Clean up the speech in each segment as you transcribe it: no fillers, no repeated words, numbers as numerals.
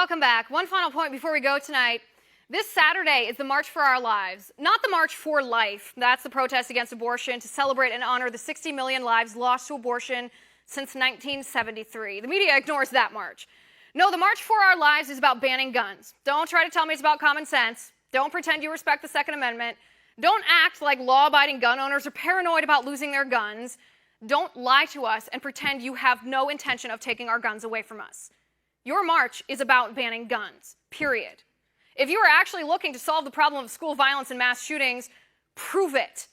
Welcome back. One final point before we go tonight. This Saturday is the March for Our Lives, not the March for Life. That's the protest against abortion to celebrate and honor the 60 million lives lost to abortion since 1973. The media ignores that march. No, the March for Our Lives is about banning guns. Don't try to tell me it's about common sense. Don't pretend you respect the Second Amendment. Don't act like law-abiding gun owners are paranoid about losing their guns. Don't lie to us and pretend you have no intention of taking our guns away from us. Your march is about banning guns, period. If you are actually looking to solve the problem of school violence and mass shootings, prove it.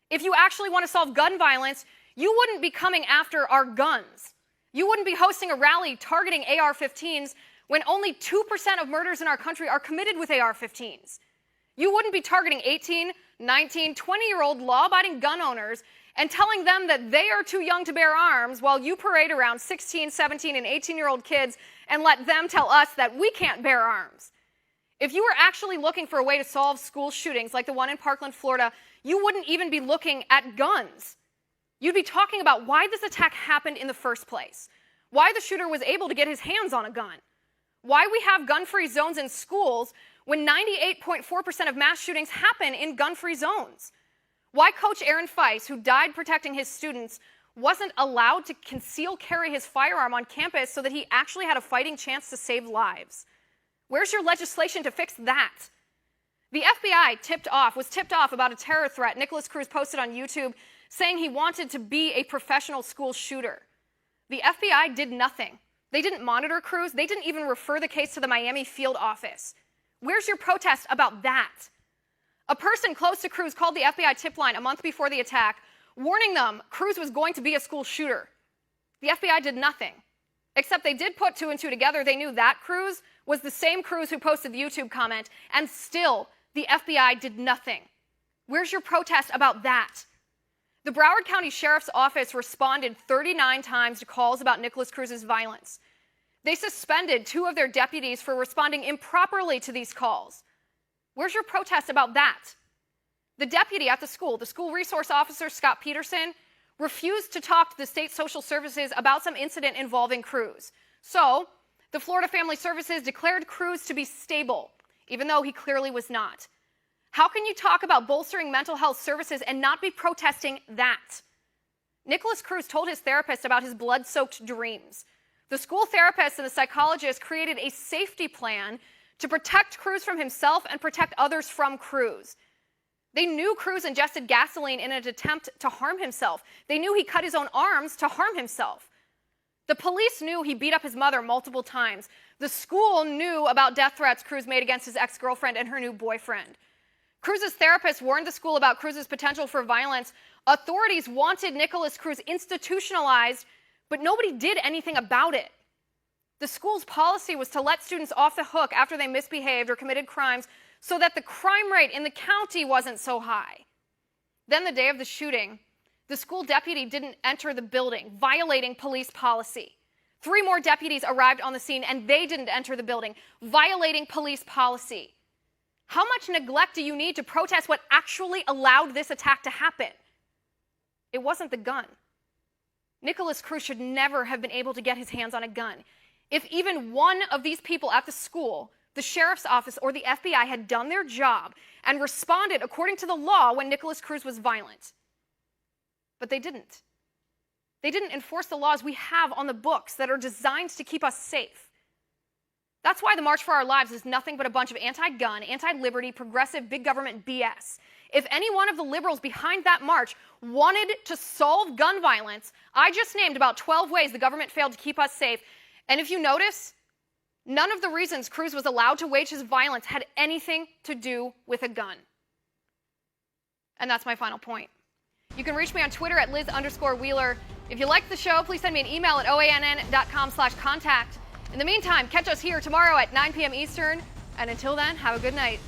If you actually want to solve gun violence, you wouldn't be coming after our guns. You wouldn't be hosting a rally targeting AR-15s when only 2% of murders in our country are committed with AR-15s. You wouldn't be targeting 18, 19, 20-year-old law-abiding gun owners and telling them that they are too young to bear arms while you parade around 16, 17, and 18-year-old kids and let them tell us that we can't bear arms. If you were actually looking for a way to solve school shootings like the one in Parkland, Florida, you wouldn't even be looking at guns. You'd be talking about why this attack happened in the first place, why the shooter was able to get his hands on a gun, why we have gun-free zones in schools when 98.4% of mass shootings happen in gun-free zones, why Coach Aaron Feis, who died protecting his students, wasn't allowed to conceal carry his firearm on campus so that he actually had a fighting chance to save lives. Where's your legislation to fix that? The FBI was tipped off about a terror threat Nikolas Cruz posted on YouTube saying he wanted to be a professional school shooter. The FBI did nothing. They didn't monitor Cruz. They didn't even refer the case to the Miami field office. Where's your protest about that? A person close to Cruz called the FBI tip line a month before the attack, warning them Cruz was going to be a school shooter. The FBI did nothing. Except they did put two and two together. They knew that Cruz was the same Cruz who posted the YouTube comment, and still the FBI did nothing. Where's your protest about that? The Broward County Sheriff's Office responded 39 times to calls about Nikolas Cruz's violence. They suspended 2 of their deputies for responding improperly to these calls. Where's your protest about that? The deputy at the school resource officer, Scott Peterson, refused to talk to the state social services about some incident involving Cruz. So, the Florida Family Services declared Cruz to be stable, even though he clearly was not. How can you talk about bolstering mental health services and not be protesting that? Nikolas Cruz told his therapist about his blood-soaked dreams. The school therapist and the psychologist created a safety plan to protect Cruz from himself and protect others from Cruz. They knew Cruz ingested gasoline in an attempt to harm himself. They knew he cut his own arms to harm himself. The police knew he beat up his mother multiple times. The school knew about death threats Cruz made against his ex-girlfriend and her new boyfriend. Cruz's therapist warned the school about Cruz's potential for violence. Authorities wanted Nikolas Cruz institutionalized, but nobody did anything about it. The school's policy was to let students off the hook after they misbehaved or committed crimes so that the crime rate in the county wasn't so high. Then the day of the shooting, the school deputy didn't enter the building, violating police policy. 3 more deputies arrived on the scene and they didn't enter the building, violating police policy. How much neglect do you need to protest what actually allowed this attack to happen? It wasn't the gun. Nikolas Cruz should never have been able to get his hands on a gun. If even one of these people at the school, the sheriff's office, or the FBI had done their job and responded according to the law when Nikolas Cruz was violent. But they didn't. They didn't enforce the laws we have on the books that are designed to keep us safe. That's why the March for Our Lives is nothing but a bunch of anti-gun, anti-liberty, progressive, big government BS. If any one of the liberals behind that march wanted to solve gun violence, I just named about 12 ways the government failed to keep us safe. And if you notice, none of the reasons Cruz was allowed to wage his violence had anything to do with a gun. And that's my final point. You can reach me on Twitter at Liz_Wheeler. If you like the show, please send me an email at oann.com/contact. In the meantime, catch us here tomorrow at 9 p.m. Eastern. And until then, have a good night.